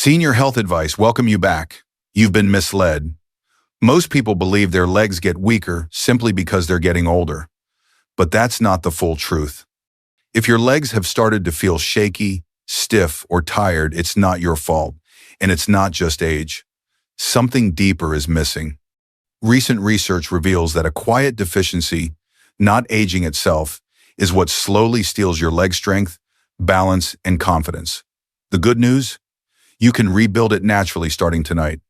Senior Health Advice welcome you back. You've been misled. Most people believe their legs get weaker simply because they're getting older. But that's not the full truth. If your legs have started to feel shaky, stiff, or tired, it's not your fault, and it's not just age. Something deeper is missing. Recent research reveals that a quiet deficiency, not aging itself, is what slowly steals your leg strength, balance, and confidence. The good news? You can rebuild it naturally starting tonight.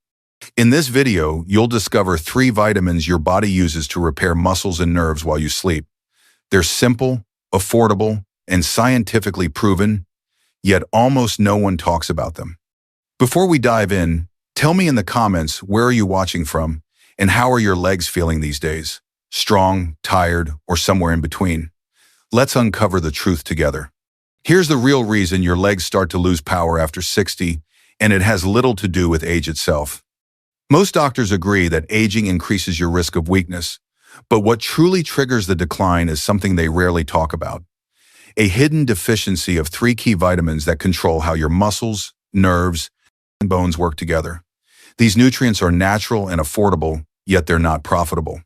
In this video, you'll discover 3 vitamins your body uses to repair muscles and nerves while you sleep. They're simple, affordable, and scientifically proven, yet almost no one talks about them. Before we dive in, tell me in the comments where are you watching from and how are your legs feeling these days? Strong, tired, or somewhere in between? Let's uncover the truth together. Here's the real reason your legs start to lose power after 60, and it has little to do with age itself. Most doctors agree that aging increases your risk of weakness, but what truly triggers the decline is something they rarely talk about. A hidden deficiency of 3 key vitamins that control how your muscles, nerves, and bones work together. These nutrients are natural and affordable, yet they're not profitable.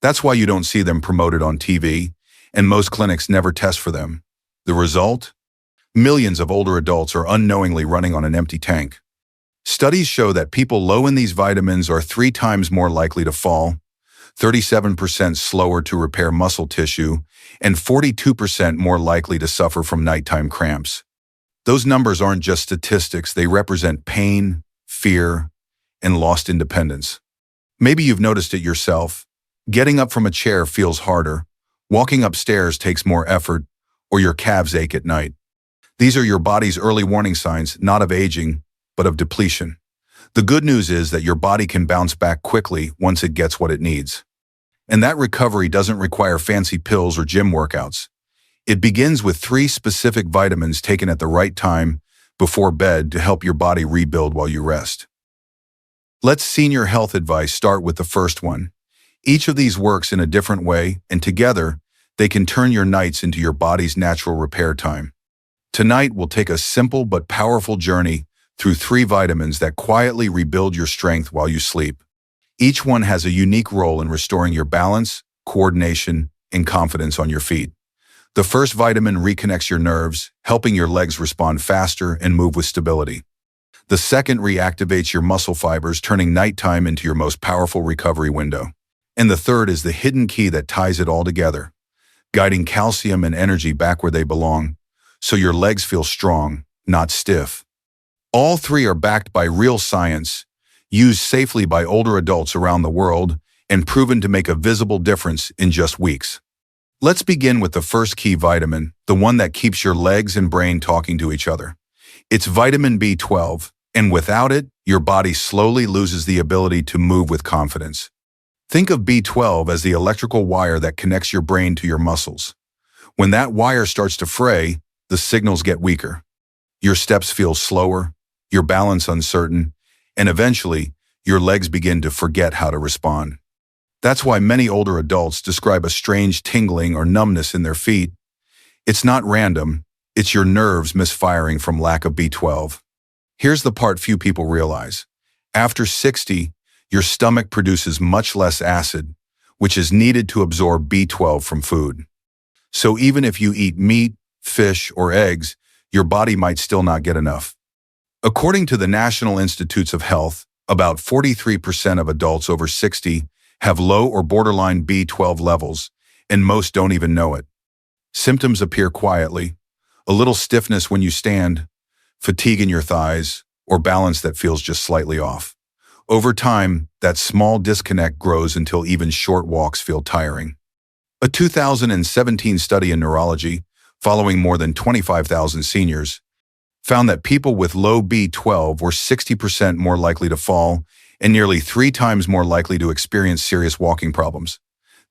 That's why you don't see them promoted on TV, and most clinics never test for them. The result? Millions of older adults are unknowingly running on an empty tank. Studies show that people low in these vitamins are 3 times more likely to fall, 37% slower to repair muscle tissue, and 42% more likely to suffer from nighttime cramps. Those numbers aren't just statistics, they represent pain, fear, and lost independence. Maybe you've noticed it yourself. Getting up from a chair feels harder, walking upstairs takes more effort, or your calves ache at night. These are your body's early warning signs, not of aging, but of depletion. The good news is that your body can bounce back quickly once it gets what it needs. And that recovery doesn't require fancy pills or gym workouts. It begins with 3 specific vitamins taken at the right time before bed to help your body rebuild while you rest. Let's Senior Health Advice start with the first one. Each of these works in a different way, and together, they can turn your nights into your body's natural repair time. Tonight, we'll take a simple but powerful journey through 3 vitamins that quietly rebuild your strength while you sleep. Each one has a unique role in restoring your balance, coordination, and confidence on your feet. The first vitamin reconnects your nerves, helping your legs respond faster and move with stability. The second reactivates your muscle fibers, turning nighttime into your most powerful recovery window. And the third is the hidden key that ties it all together, guiding calcium and energy back where they belong, so your legs feel strong, not stiff. All 3 are backed by real science, used safely by older adults around the world, and proven to make a visible difference in just weeks. Let's begin with the first key vitamin, the one that keeps your legs and brain talking to each other. It's vitamin B12, and without it, your body slowly loses the ability to move with confidence. Think of B12 as the electrical wire that connects your brain to your muscles. When that wire starts to fray, the signals get weaker. Your steps feel slower, your balance uncertain, and eventually, your legs begin to forget how to respond. That's why many older adults describe a strange tingling or numbness in their feet. It's not random, it's your nerves misfiring from lack of B12. Here's the part few people realize. After 60, your stomach produces much less acid, which is needed to absorb B12 from food. So even if you eat meat, fish, or eggs, your body might still not get enough. According to the National Institutes of Health, about 43% of adults over 60 have low or borderline B12 levels, and most don't even know it. Symptoms appear quietly: a little stiffness when you stand, fatigue in your thighs, or balance that feels just slightly off. Over time, that small disconnect grows until even short walks feel tiring. A 2017 study in neurology, following more than 25,000 seniors, found that people with low B12 were 60% more likely to fall and nearly 3 times more likely to experience serious walking problems.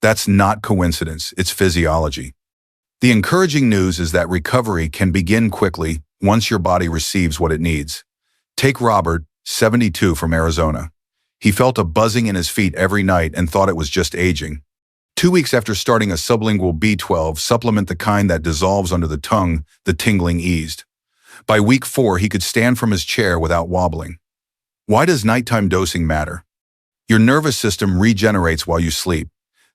That's not coincidence, it's physiology. The encouraging news is that recovery can begin quickly once your body receives what it needs. Take Robert, 72, from Arizona. He felt a buzzing in his feet every night and thought it was just aging. 2 weeks after starting a sublingual B12 supplement, the kind that dissolves under the tongue, the tingling eased. By week 4, he could stand from his chair without wobbling. Why does nighttime dosing matter? Your nervous system regenerates while you sleep.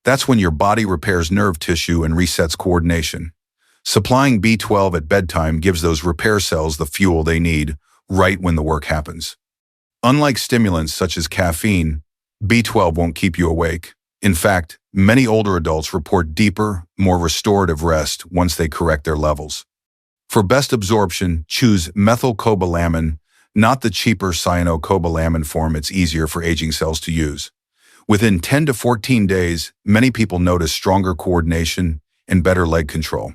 That's when your body repairs nerve tissue and resets coordination. Supplying B12 at bedtime gives those repair cells the fuel they need right when the work happens. Unlike stimulants such as caffeine, B12 won't keep you awake. In fact, many older adults report deeper, more restorative rest once they correct their levels. For best absorption, choose methylcobalamin, not the cheaper cyanocobalamin form it's easier for aging cells to use. Within 10 to 14 days, many people notice stronger coordination and better leg control.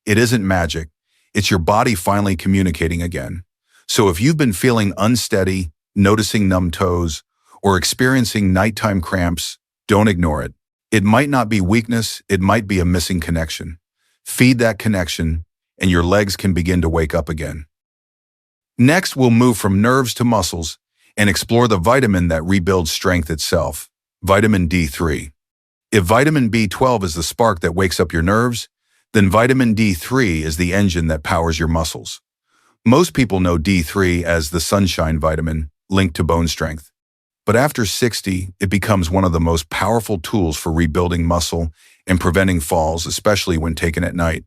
It isn't magic, it's your body finally communicating again. So if you've been feeling unsteady, noticing numb toes, or experiencing nighttime cramps, don't ignore it. It might not be weakness, it might be a missing connection. Feed that connection, and your legs can begin to wake up again. Next, we'll move from nerves to muscles and explore the vitamin that rebuilds strength itself, vitamin D3. If vitamin B12 is the spark that wakes up your nerves, then vitamin D3 is the engine that powers your muscles. Most people know D3 as the sunshine vitamin, linked to bone strength. But after 60, it becomes one of the most powerful tools for rebuilding muscle and preventing falls, especially when taken at night.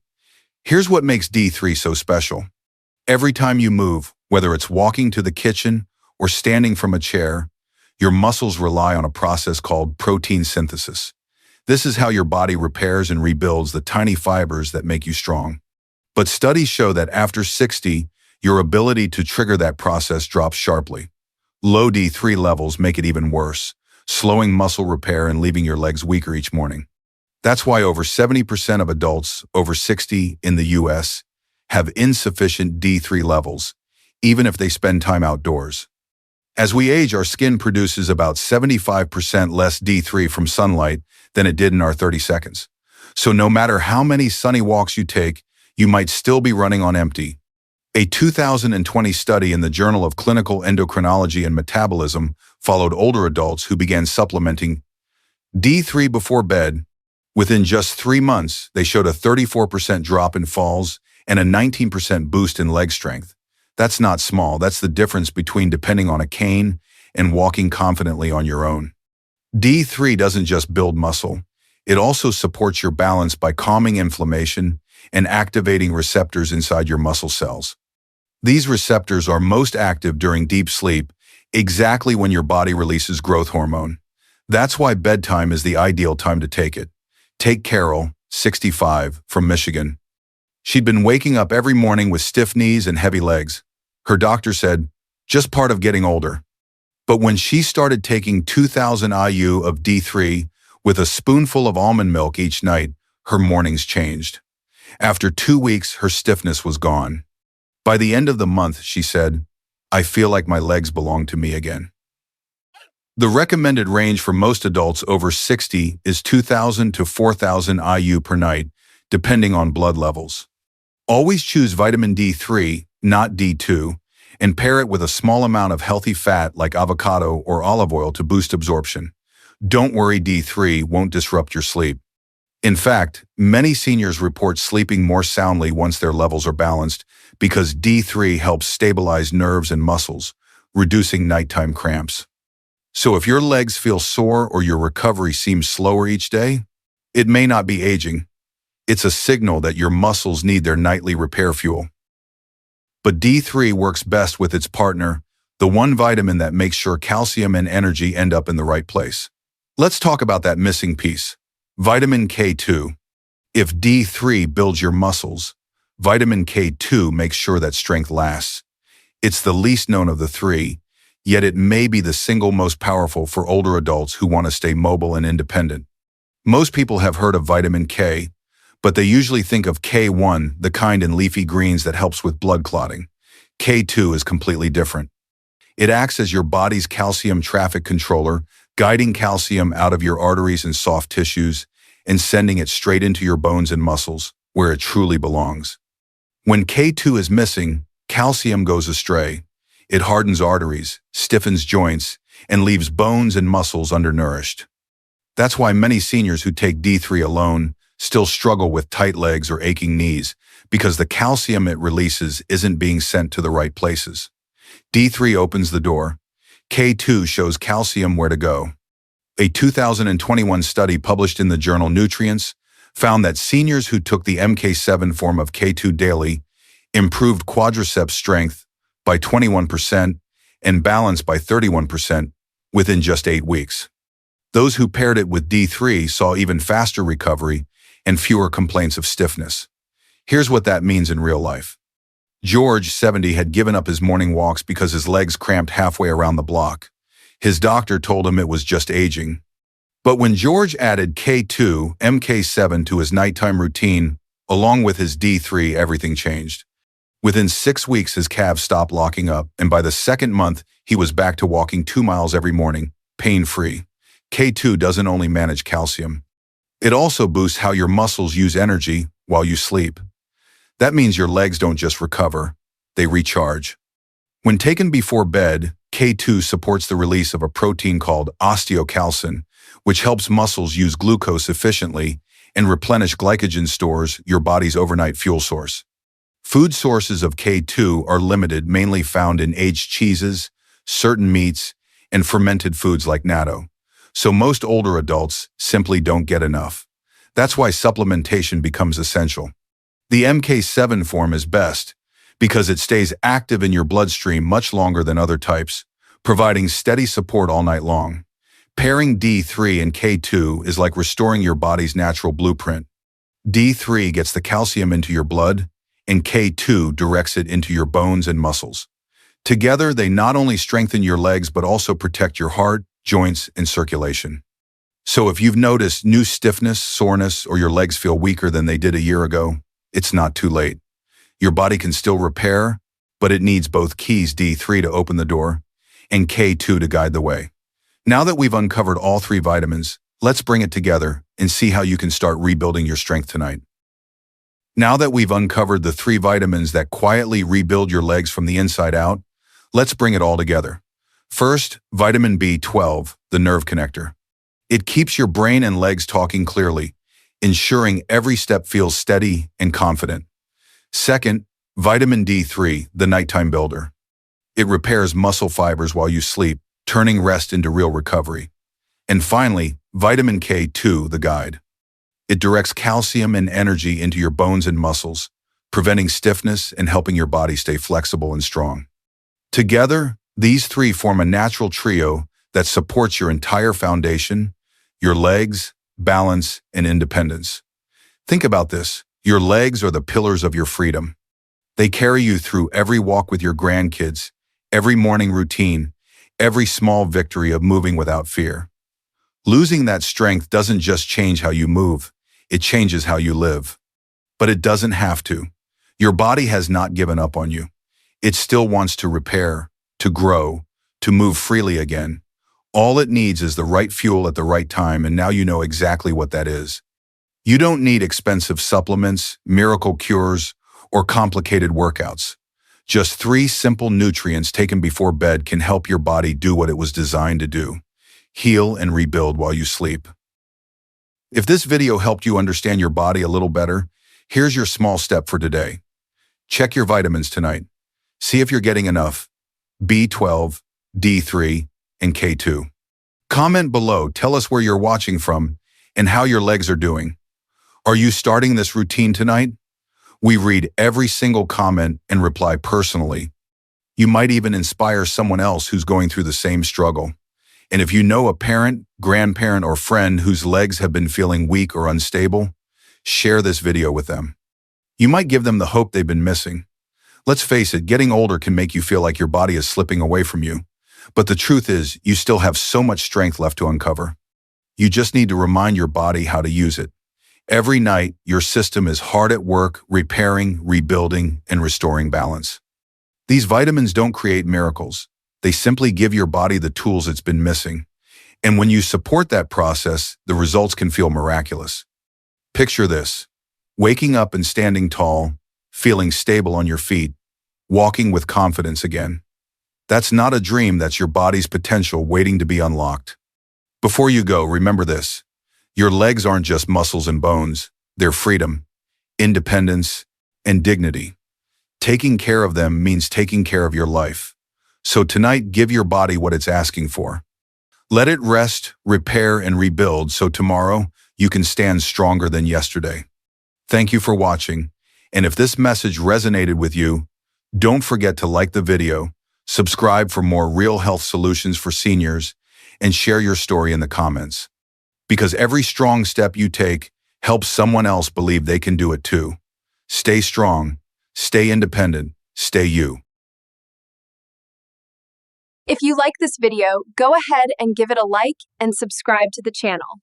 Here's what makes D3 so special. Every time you move, whether it's walking to the kitchen or standing from a chair, your muscles rely on a process called protein synthesis. This is how your body repairs and rebuilds the tiny fibers that make you strong. But studies show that after 60, your ability to trigger that process drops sharply. Low D3 levels make it even worse, slowing muscle repair and leaving your legs weaker each morning. That's why over 70% of adults over 60 in the US have insufficient D3 levels, even if they spend time outdoors. As we age, our skin produces about 75% less D3 from sunlight than it did in our 30 seconds. So no matter how many sunny walks you take, you might still be running on empty. A 2020 study in the Journal of Clinical Endocrinology and Metabolism followed older adults who began supplementing D3 before bed. Within just 3 months, they showed a 34% drop in falls and a 19% boost in leg strength. That's not small. That's the difference between depending on a cane and walking confidently on your own. D3 doesn't just build muscle. It also supports your balance by calming inflammation and activating receptors inside your muscle cells. These receptors are most active during deep sleep, exactly when your body releases growth hormone. That's why bedtime is the ideal time to take it. Take Carol, 65, from Michigan. She'd been waking up every morning with stiff knees and heavy legs. Her doctor said, just part of getting older. But when she started taking 2,000 IU of D3 with a spoonful of almond milk each night, her mornings changed. After 2 weeks, her stiffness was gone. By the end of the month, she said, I feel like my legs belong to me again. The recommended range for most adults over 60 is 2,000 to 4,000 IU per night, depending on blood levels. Always choose vitamin D3, not D2, and pair it with a small amount of healthy fat like avocado or olive oil to boost absorption. Don't worry, D3 won't disrupt your sleep. In fact, many seniors report sleeping more soundly once their levels are balanced because D3 helps stabilize nerves and muscles, reducing nighttime cramps. So if your legs feel sore or your recovery seems slower each day, it may not be aging. It's a signal that your muscles need their nightly repair fuel. But D3 works best with its partner, the one vitamin that makes sure calcium and energy end up in the right place. Let's talk about that missing piece. Vitamin K2. If D3 builds your muscles, vitamin K2 makes sure that strength lasts. It's the least known of the three, yet it may be the single most powerful for older adults who want to stay mobile and independent. Most people have heard of vitamin K, but they usually think of K1, the kind in leafy greens that helps with blood clotting. K2 is completely different. It acts as your body's calcium traffic controller, guiding calcium out of your arteries and soft tissues and sending it straight into your bones and muscles, where it truly belongs. When K2 is missing, calcium goes astray. It hardens arteries, stiffens joints, and leaves bones and muscles undernourished. That's why many seniors who take D3 alone still struggle with tight legs or aching knees, because the calcium it releases isn't being sent to the right places. D3 opens the door. K2 shows calcium where to go. A 2021 study published in the journal Nutrients found that seniors who took the MK7 form of K2 daily improved quadriceps strength by 21% and balance by 31% within just 8 weeks. Those who paired it with D3 saw even faster recovery and fewer complaints of stiffness. Here's what that means in real life. George, 70, had given up his morning walks because his legs cramped halfway around the block. His doctor told him it was just aging. But when George added K2, MK7 to his nighttime routine, along with his D3, everything changed. Within 6 weeks, his calves stopped locking up, and by the second month, he was back to walking 2 miles every morning, pain-free. K2 doesn't only manage calcium. It also boosts how your muscles use energy while you sleep. That means your legs don't just recover, they recharge. When taken before bed, K2 supports the release of a protein called osteocalcin, which helps muscles use glucose efficiently and replenish glycogen stores, your body's overnight fuel source. Food sources of K2 are limited, mainly found in aged cheeses, certain meats, and fermented foods like natto. So most older adults simply don't get enough. That's why supplementation becomes essential. The MK7 form is best because it stays active in your bloodstream much longer than other types, providing steady support all night long. Pairing D3 and K2 is like restoring your body's natural blueprint. D3 gets the calcium into your blood, and K2 directs it into your bones and muscles. Together, they not only strengthen your legs but also protect your heart, joints, and circulation. So if you've noticed new stiffness, soreness, or your legs feel weaker than they did a year ago, it's not too late. Your body can still repair, but it needs both keys, D3 to open the door and K2 to guide the way. Now that we've uncovered all 3 vitamins, let's bring it together and see how you can start rebuilding your strength tonight. Now that we've uncovered the 3 vitamins that quietly rebuild your legs from the inside out, let's bring it all together. First, vitamin B12, the nerve connector. It keeps your brain and legs talking clearly, ensuring every step feels steady and confident. Second, vitamin D3, the nighttime builder. It repairs muscle fibers while you sleep, turning rest into real recovery. And finally, vitamin K2, the guide. It directs calcium and energy into your bones and muscles, preventing stiffness and helping your body stay flexible and strong. Together, these 3 form a natural trio that supports your entire foundation, your legs, balance, and independence. Think about this. Your legs are the pillars of your freedom. They carry you through every walk with your grandkids, every morning routine, every small victory of moving without fear. Losing that strength doesn't just change how you move, it changes how you live. But it doesn't have to. Your body has not given up on you. It still wants to repair, to grow, to move freely again. All it needs is the right fuel at the right time, and now you know exactly what that is. You don't need expensive supplements, miracle cures, or complicated workouts. Just 3 simple nutrients taken before bed can help your body do what it was designed to do: heal and rebuild while you sleep. If this video helped you understand your body a little better, here's your small step for today. Check your vitamins tonight. See if you're getting enough B12, D3, and K2. Comment below, tell us where you're watching from and how your legs are doing. Are you starting this routine tonight? We read every single comment and reply personally. You might even inspire someone else who's going through the same struggle. And if you know a parent, grandparent, or friend whose legs have been feeling weak or unstable, share this video with them. You might give them the hope they've been missing. Let's face it, getting older can make you feel like your body is slipping away from you. But the truth is, you still have so much strength left to uncover. You just need to remind your body how to use it. Every night, your system is hard at work, repairing, rebuilding, and restoring balance. These vitamins don't create miracles. They simply give your body the tools it's been missing. And when you support that process, the results can feel miraculous. Picture this: waking up and standing tall, feeling stable on your feet, walking with confidence again. That's not a dream, that's your body's potential waiting to be unlocked. Before you go, remember this: your legs aren't just muscles and bones, they're freedom, independence, and dignity. Taking care of them means taking care of your life. So tonight, give your body what it's asking for. Let it rest, repair, and rebuild so tomorrow you can stand stronger than yesterday. Thank you for watching, and if this message resonated with you, don't forget to like the video, subscribe for more real health solutions for seniors, and share your story in the comments. Because every strong step you take helps someone else believe they can do it too. Stay strong, stay independent, stay you. If you like this video, go ahead and give it a like and subscribe to the channel.